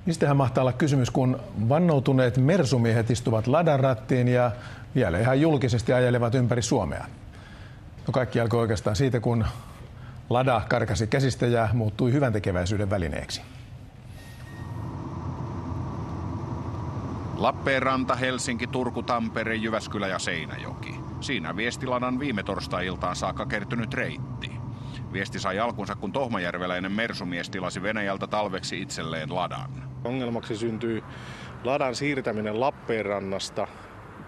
Mistähän mahtaa olla kysymys, kun vannoutuneet mersumiehet istuvat Ladan rattiin ja vielä ihan julkisesti ajelevat ympäri Suomea? No kaikki alkoi oikeastaan siitä, kun Lada karkasi käsistä ja muuttui hyväntekeväisyyden välineeksi. Lappeenranta, Helsinki, Turku, Tampere, Jyväskylä ja Seinäjoki. Siinä Viestiladan viime torstai-iltaan saakka kertynyt reitti. Viesti sai alkunsa, kun tohmajärveläinen mersumies tilasi Venäjältä talveksi itselleen Ladan. Ongelmaksi syntyi Ladan siirtäminen Lappeenrannasta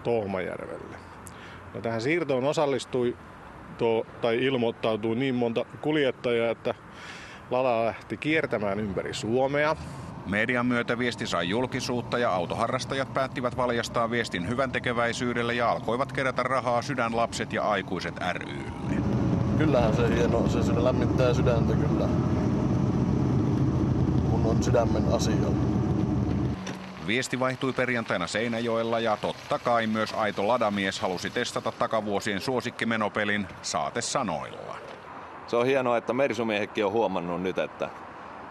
Tohmajärvelle. No, tähän siirtoon osallistui tai ilmoittautui niin monta kuljettajaa, että Lada lähti kiertämään ympäri Suomea. Median myötä viesti sai julkisuutta ja autoharrastajat päättivät valjastaa viestin hyväntekeväisyydelle ja alkoivat kerätä rahaa Sydänlapset ja Aikuiset ry:lle. Kyllähän se hieno, se lämmittää sydäntä kyllä, kun on sydämen asialla. Viesti vaihtui perjantaina Seinäjoella ja totta kai myös aito ladamies halusi testata takavuosien suosikkimenopelin saatesanoilla. Se on hienoa, että mersumiehetkin on huomannut nyt, että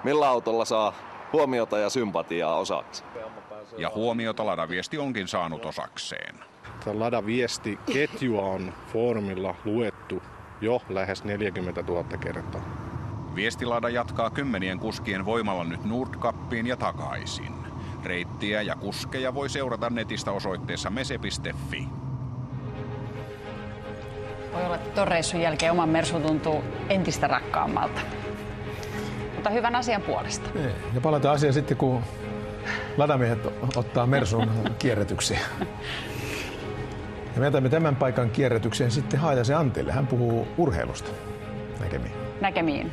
millä autolla saa huomiota ja sympatiaa osaksi. Ja huomiota Lada-viesti onkin saanut osakseen. Lada-viestiketjua on foorumilla luettu jo lähes 40 000 kertaa. Viestilada jatkaa kymmenien kuskien voimalla nyt Nordkappiin ja takaisin. Reittiä ja kuskeja voi seurata netistä osoitteessa mese.fi. Voi olla, että ton reissun jälkeen oman mersu tuntuu entistä rakkaammalta. Mutta hyvän asian puolesta. Ja palataan asiaan sitten, kun ladamiehet ottaa mersun kierrätyksiä. Ja me jätämme tämän paikan kierrätykseen sitten Haajasen Antille. Hän puhuu urheilusta. Näkemiin. Näkemiin.